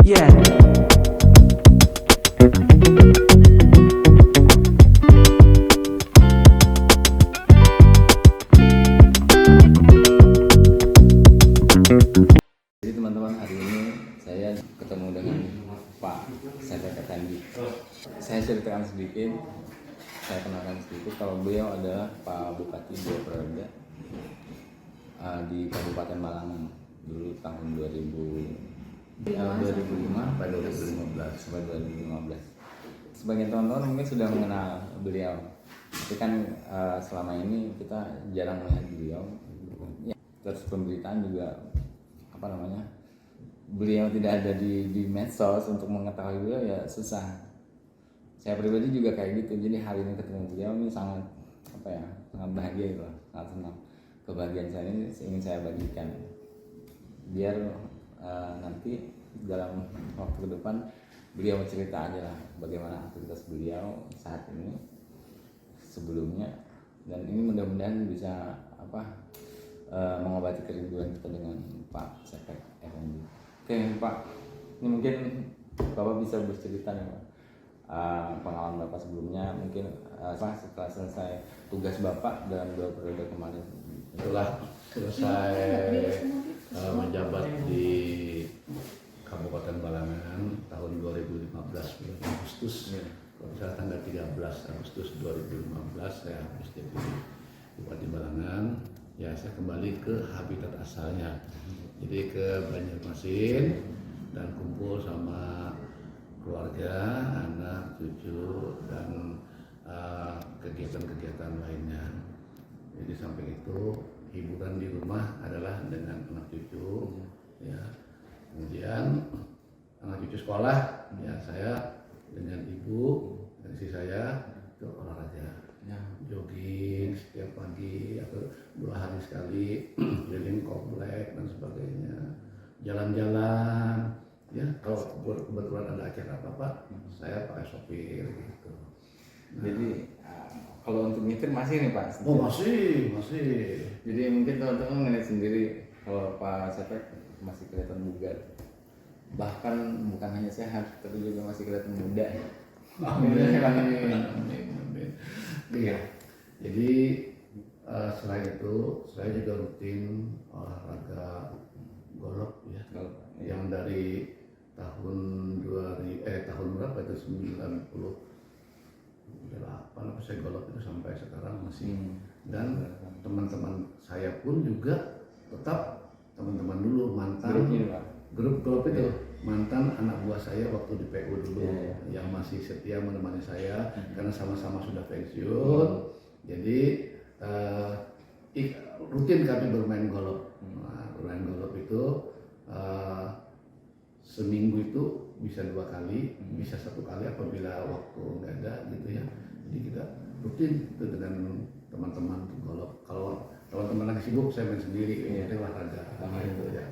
Yeah. Jadi teman-teman, hari ini saya ketemu dengan Pak Sefek Effendi. Saya ceritakan sedikit, saya kenalkan sedikit kalau beliau adalah Pak Bupati Purworejo di Kabupaten Malang dulu tahun 2005 sampai 2015. Sebagian teman-teman mungkin sudah mengenal beliau, tapi kan selama ini kita jarang melihat beliau. Ya, terus pemberitaan juga beliau tidak ada di medsos untuk mengetahui beliau, ya susah. Saya pribadi juga kayak gitu, jadi hari ini ketemu beliau ini sangat sangat bahagia gitu, sangat senang. Kebahagiaan saya ini ingin saya bagikan biar nanti dalam waktu ke depan beliau cerita aja lah bagaimana aktivitas beliau saat ini sebelumnya, dan ini mudah-mudahan bisa mengobati kerinduan kita dengan Pak Sefek Effendi. Oke Pak, ini mungkin Bapak bisa bercerita nih Pak, pengalaman Bapak sebelumnya, mungkin setelah selesai tugas Bapak dalam 2 periode kemarin. Setelah selesai menjabat di Kabupaten Balangan tahun 2015 bulan Agustus, kalau misalnya tanggal 13 Agustus 2015 saya habis jadi Bupati Balangan. Ya, saya kembali ke habitat asalnya, jadi ke Banjarmasin dan kumpul sama keluarga, anak, cucu, dan kegiatan-kegiatan lainnya. Jadi sampai itu hiburan di rumah adalah dengan anak cucu, ya. Kemudian anak cucu sekolah, ya saya dengan ibu dan istri saya itu olahraga. Ya, jogging setiap pagi atau 2 hari sekali, keliling komplek dan sebagainya, jalan-jalan. Ya, kalau kebetulan ada acara apa-apa, saya pakai sopir gitu. Nah, jadi kalau untuk nyetir masih nih Pak? Oh masih. Jadi mungkin teman-teman ngeliat sendiri kalau Pak Sefek masih kelihatan bugar, bahkan bukan hanya sehat tapi juga masih kelihatan muda ya. Amin. Iya. Jadi selain itu saya juga rutin olahraga golf ya. Yang dari tahun tahun berapa itu 98 apa saya golf itu sampai sekarang masih. Dan teman-teman saya pun juga tetap teman-teman dulu, mantan grup golf itu. Mantan anak buah saya waktu di PU dulu, yang masih setia menemani saya karena sama-sama sudah pensiun. Jadi rutin kami bermain golf. Nah, bermain golf itu seminggu itu bisa 2 kali, bisa 1 kali apabila waktu nggak ada gitu ya. Jadi kita rutin itu dengan teman-teman golf. Kalau teman-teman lagi sibuk, saya main sendiri, itu olahraga itu ya.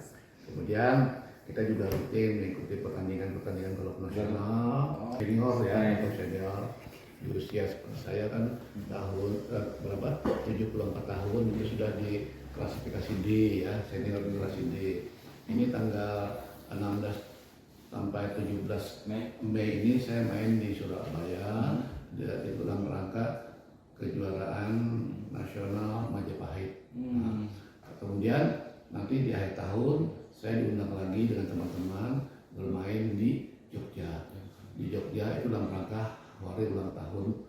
Kemudian kita juga rutin mengikuti pertandingan golf nasional, senior ya, atau senior. Di usia saya kan tahun 74 tahun itu sudah di klasifikasi D ya, senior di klasifikasi D. Ini tanggal 16 sampai 17 Mei ini saya main di Surabaya, itu dalam rangka kejuaraan nasional Majapahit. Nah, kemudian nanti di akhir tahun saya diundang lagi dengan teman-teman bermain di Jogja. Di Jogja itu dalam rangka hari ulang tahun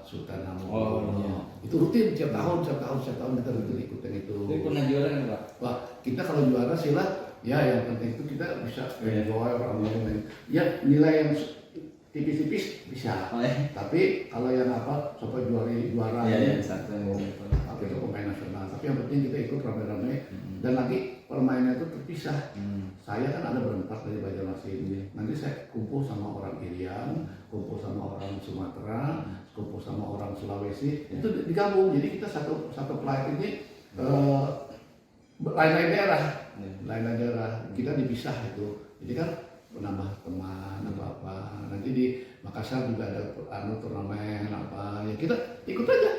Sultan Hamengkubuwono. Itu rutin setiap tahun kita rutin ikutin itu. Jadi pernah juara kan Pak? Wah, kita kalau juara sila ya yang penting itu kita bisa enjoy orang lain. Ya nilai yang tipis-tipis bisa. Tapi kalau yang sampai juara itu pemain nasional. Tapi yang penting kita ikut rame-rame. Dan lagi permainan itu terpisah. Saya kan ada berempat dari Banjarmasin. Nanti saya kumpul sama orang Irian, kumpul sama orang Sumatera, kumpul sama orang Sulawesi. Itu digabung. Jadi kita satu flight ini lain-lain daerah. Kita dipisah itu. Jadi kan menambah teman apa. Nanti di Makassar juga ada turnamen apa. Ya kita ikut aja.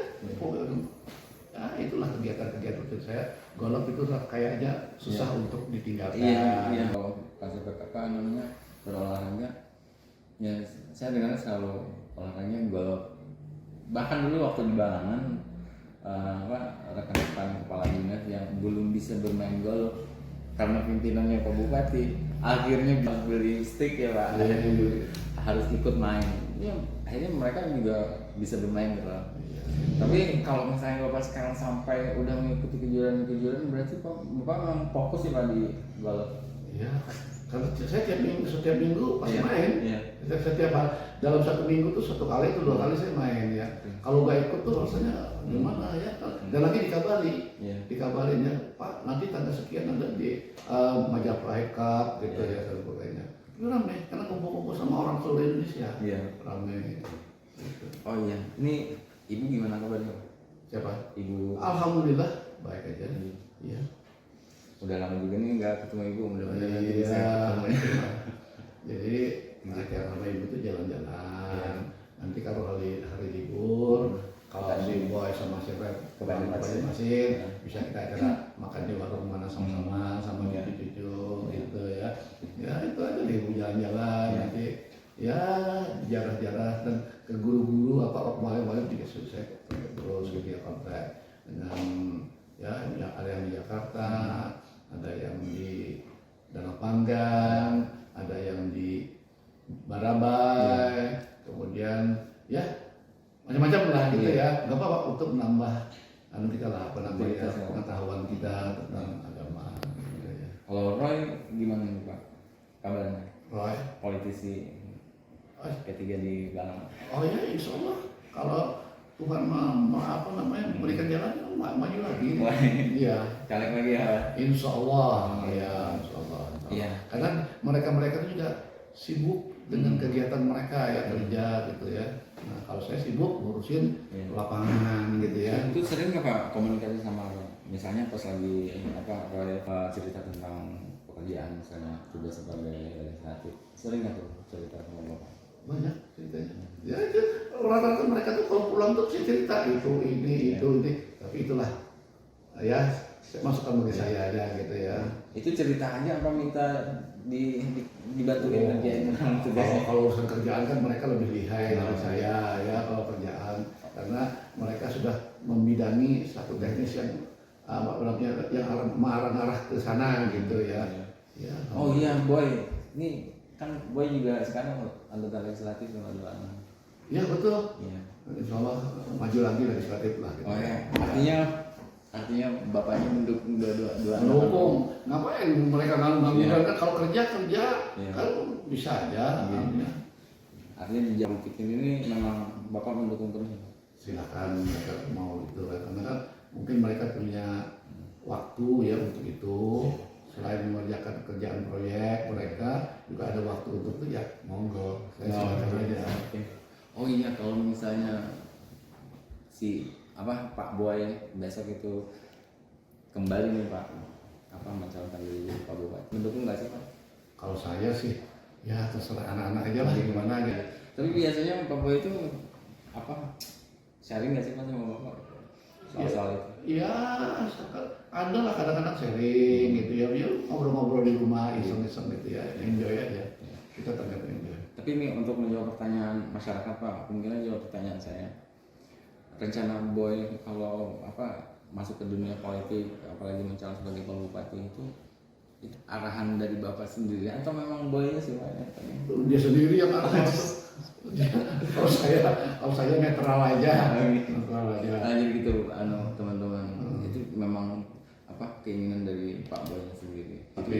ya itulah kegiatan-kegiatan itu. Saya golf itu kayaknya susah untuk ditinggalkan. Iya. Kalau pas apa namanya berolahraga, ya saya dengar selalu olahraganya golf. Bahkan dulu waktu di Balangan, rekan-rekan kepala dinas yang belum bisa bermain golf karena pimpinannya Pak Bupati, akhirnya beli stick ya Pak, harus ikut main. Ya, akhirnya mereka juga bisa bermain gitu. Tapi kalau misalnya Bapak sekarang sampai udah mengikuti kejuaraan-kejuaraan, berarti Bapak memang fokus ya Pak di golf? Iya, karena saya setiap minggu pasti main. Iya. Dalam satu minggu tuh 1 kali itu 2 kali saya main ya. Kalau nggak ikut tuh rasanya gimana ya? Dan lagi dikabarin ya, Pak nanti tanggal sekian ada di Majapahit Cup gitu ya dan sebagainya. Itu rame karena kumpul-kumpul sama orang seluruh Indonesia. Iya. Rame. Gitu. Oh iya, ini ibu gimana kabarnya? Siapa? Ibu. Alhamdulillah baik aja. Iya. Udah lama juga nih nggak ketemu ibu, mudah-mudahan nanti Iya. bisa ketemu. Jadi akhirnya sama ibu tuh jalan-jalan. Nanti kalau hari libur, kalau si boy sama si Rep ke masing bisa kita acara makan di warung mana sama-sama sama cucu-cucu gitu ya. Ya itu aja deh ibu jalan-jalan nanti ya jarah-jarah dan ke guru-guru apa kemarin juga saya terus gitu ya kontak dengan ya ada yang di Jakarta, ada yang di Danau Panggang, ada yang di Barabai, kemudian ya macam-macam lah gitu ya. Nggak apa-apa untuk menambah kita lah pengetahuan kita tentang agama. Gitu ya. Kalau Roy gimana nih Pak kabarnya? Roy, Politisi ketiga di Balang. oh ya insya Allah kalau Tuhan memberikan jalan maju lagi. Iya. Caleg lagi ya. Insya Allah, ya insya Allah. Iya. Karena mereka itu juga sibuk dengan kegiatan mereka ya kerja gitu ya. Nah kalau saya sibuk ngurusin lapangan gitu ya. Itu sering nggak Pak komunikasi sama Roy? Misalnya pas lagi Roy cerita tentang pekerjaan misalnya tugas sebagai legislatif, sering nggak tuh cerita sama Bapak? Banyak ceritanya. Ya itu rata-rata mereka tuh kalau pulang tuh cerita itu ini, tapi itulah ya masukkan bagi saya aja gitu ya. Itu cerita aja apa minta dibantuin kerjain tugasnya? Kalau urusan kerjaan kan mereka lebih lihai dari saya ya kalau kerjaan karena mereka sudah membidangi satu teknis yang mengarah ke sana gitu ya. Ya. Oh iya Boy, ini kan Boy juga sekarang anggota legislatif sama Balang. Iya betul. Iya. Insya Allah maju lagi legislatif lah. Gitu. Oh ya, artinya bapaknya mendukung dua mendukung. Ngapain mereka nganggur kan kalau kerja kan bisa aja. Artinya di jam politik ini memang bapak mendukung terus. Silakan mereka mau itu karena kan mungkin mereka punya waktu ya untuk itu. Selain mengerjakan kerjaan proyek mereka juga ada waktu untuk itu ya monggo saya silakan aja. Oh iya kalau misalnya Pak Boy besok itu kembali nih Pak mencalonkan diri Pak Bupati, mendukung nggak sih Pak? Kalau saya sih ya terserah anak-anak aja lah gimana gitu. Tapi biasanya Pak Boy itu sharing nggak sih Pak sama Bapak soal itu? Ya ada lah kadang-kadang sharing gitu ya, ngobrol-ngobrol di rumah iseng-iseng gitu ya, enjoy aja. Kita tanggap enjoy. Tapi ini untuk menjawab pertanyaan masyarakat Pak, mungkin jawab pertanyaan saya. Rencana Boy kalau masuk ke dunia politik, apalagi mencalon sebagai Pak Bupati itu arahan dari Bapak sendiri atau memang Boy-nya sih Pak? Dia sendiri yang arahan. kalau saya netral aja. Jadi gitu teman-teman. Itu memang keinginan dari Pak Boy sendiri. Tapi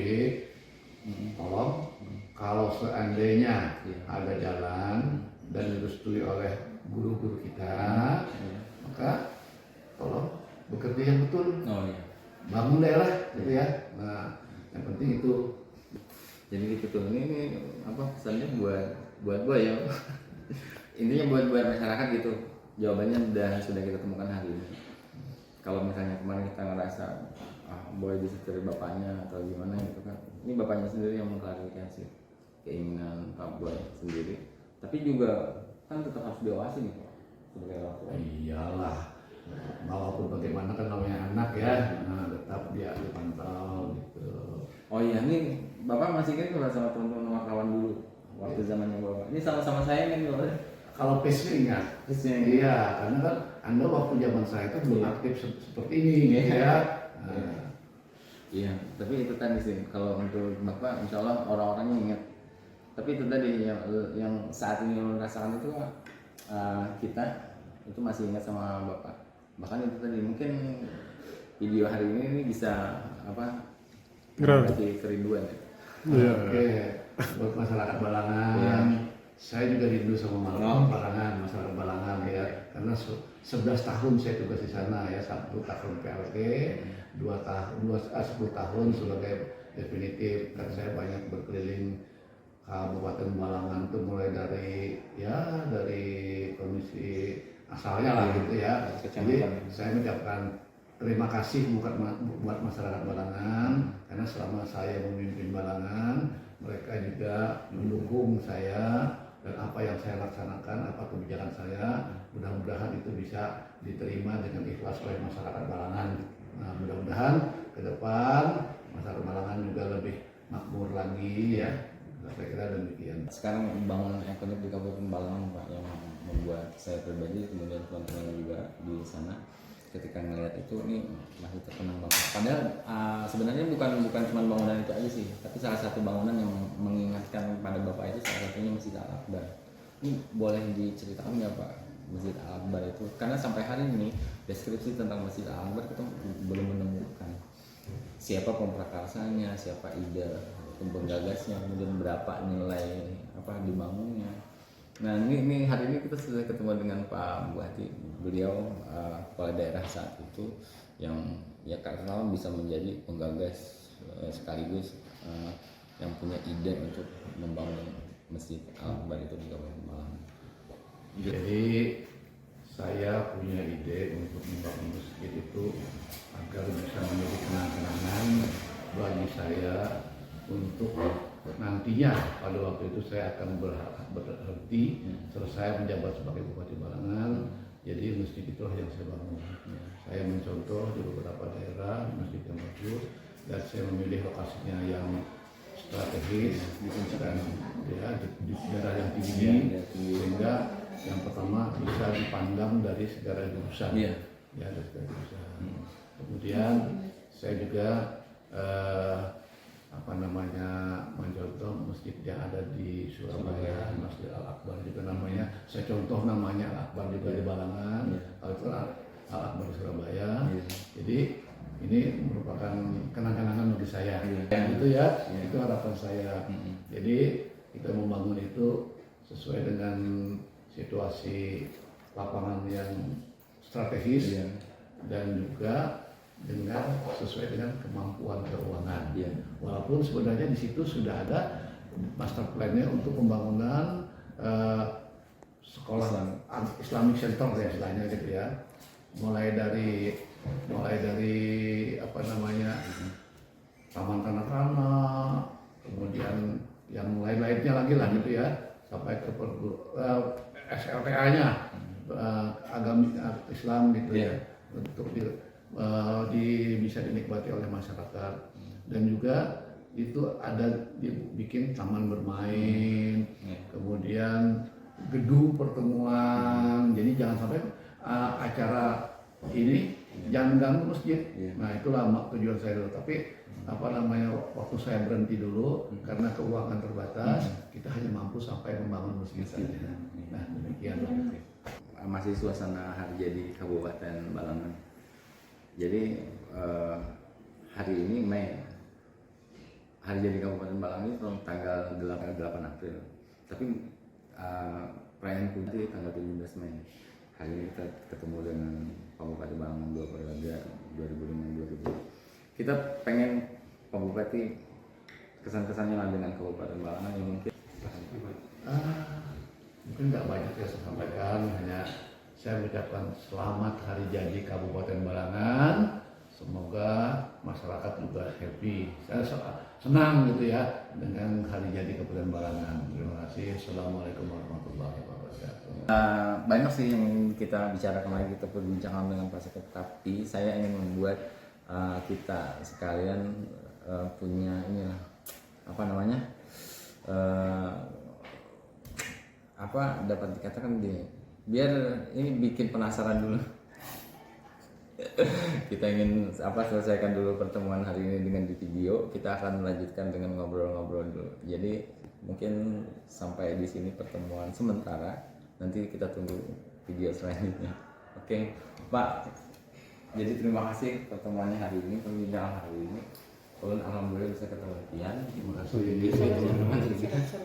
tolong kalau seandainya ada jalan dan direstui oleh guru-guru kita, maka tolong bekerja yang betul. Oh iya. Bangun daerah gitu ya. Nah, yang penting itu. Jadi gitu tuh. Ini pesannya buat Boy ya. Intinya buat masyarakat gitu. Jawabannya sudah kita temukan hari ini. Kalau misalnya kemarin kita ngerasa Boy bisa dari bapaknya atau gimana gitu kan, ini bapaknya sendiri yang mengklarifikasi keinginan Pak Boy sendiri. Tapi juga kan tetap harus diawasi nih Pak sebagai orang tua. Iyalah, Walaupun bagaimana kan namanya anak ya, nah, tetap dia dipantau gitu. Oh iya, ini Bapak masih kan kalau sama teman-teman wartawan dulu waktu zamannya Bapak. Ini sama-sama saya kan Bapak. Kalau pace-nya ingat, iya, karena kan Anda waktu zaman saya itu belum aktif seperti ini, gitu ya. Nah, Iya, tapi itu tadi sih kalau untuk Bapak insya Allah orang-orangnya ingat. Tapi itu tadi yang saat ini lo rasakan itu kita itu masih ingat sama Bapak. Bahkan itu tadi mungkin video hari ini bisa berarti kerinduan ya. Oke, buat masyarakat Balangan, saya juga rindu sama Balangan, masyarakat Balangan ya, karena 11 tahun saya tugas di sana ya, 1 tahun PLT, 10 tahun sebagai definitif, karena saya banyak berkeliling Kabupaten Balangan tuh mulai dari komisi asalnya lah gitu ya. Jadi saya mengucapkan terima kasih buat masyarakat Balangan karena selama saya memimpin Balangan mereka juga mendukung saya dan apa yang saya laksanakan, apa kebijakan saya, mudah-mudahan itu bisa diterima dengan ikhlas oleh masyarakat Balangan. Nah, mudah-mudahan ke depan masyarakat Balangan juga lebih makmur lagi ya. Saya kira demikian. Sekarang bangunan ekonomi di Kabupaten Balangan Pak yang membuat saya pribadi kemudian teman-teman juga di sana ketika ngelihat itu ini masih terkenang Bapak. Padahal sebenarnya bukan cuma bangunan itu aja sih, tapi salah satu bangunan yang mengingatkan pada Bapak itu salah satunya Masjid Al-Akbar. Ini boleh diceritakan nggak Pak Masjid Al-Akbar itu? Karena sampai hari ini deskripsi tentang Masjid Al-Akbar kita belum menemukan siapa pemprakarsanya, siapa ide penggagasnya, kemudian berapa nilai dibangunnya. Nah ini hari ini kita sudah ketemu dengan Pak Bupati, beliau kepala daerah saat itu yang ya karena bisa menjadi penggagas sekaligus yang punya ide untuk membangun Masjid Al-Akbar itu di Kabupaten Malang. Jadi saya punya ide untuk membangun masjid itu agar bisa menjadi kenang-kenangan bagi saya untuk nantinya pada waktu itu saya akan berhenti selesai menjabat sebagai Bupati Balangan. Jadi masjid itulah yang saya bangun. Saya mencontoh di beberapa daerah masjid yang bagus dan saya memilih lokasinya yang strategis dan ya, di daerah yang tinggi sehingga yang pertama bisa dipandang dari segala jurusan. Ya, dari segala jurusan. Kemudian saya juga mencontoh masjid yang ada di Surabaya, Masjid Al-Akbar juga namanya. Saya contoh namanya Al-Akbar juga di Balangan, kalau itu Al-Akbar di Surabaya. Jadi ini merupakan kenang-kenangan bagi saya. Itu ya, itu harapan saya. Jadi kita membangun itu sesuai dengan situasi lapangan yang strategis dan juga dengan sesuai dengan kemampuan keuangan. Walaupun sebenarnya di situ sudah ada master plan-nya untuk pembangunan sekolah Islamic Center ya istilahnya gitu ya. Mulai dari taman kanak-kanak, kemudian yang lain-lainnya lagi lah gitu ya, sampai ke SLTA-nya agama Islam gitu ya, untuk bisa dinikmati oleh masyarakat. Dan juga itu ada dibikin taman bermain, kemudian gedung pertemuan. Jadi jangan sampai acara ini jangan ganggu masjid. Nah itulah tujuan saya dulu. Tapi waktu saya berhenti dulu karena keuangan terbatas, kita hanya mampu sampai membangun masjid saja. Nah demikian. Masih suasana hari jadi Kabupaten Balangan. Jadi hari ini Mei, hari jadi Kabupaten Balangan itu tanggal 8 April. Tapi perayaan Kunti tanggal 17 Mei. Hari ini kita ketemu dengan Pak Bupati Balangan 2 periode 2005-2000. Kita pengen Pak Bupati kesan-kesannya lah dengan Kabupaten Balangan yang mungkin nggak banyak yang saya sampaikan, hanya saya mengucapkan selamat hari jadi Kabupaten Balangan. Semoga masyarakat juga happy. senang gitu ya dengan hari jadi Kabupaten Barangan. Terima kasih. Assalamualaikum warahmatullahi wabarakatuh. Banyak sih yang kita bicara kemarin, kita perbincangan dengan Pak Sekep, tapi saya ingin membuat kita sekalian punya inilah apa namanya apa dapat dikatakan gini, biar ini bikin penasaran dulu. Kita ingin selesaikan dulu pertemuan hari ini dengan di video, kita akan melanjutkan dengan ngobrol-ngobrol dulu. Jadi mungkin sampai di sini pertemuan sementara, nanti kita tunggu video selanjutnya. Oke Pak, jadi terima kasih pertemuannya hari ini, perbincangan hari ini. Alhamdulillah bisa ketemu Tian. Terima kasih.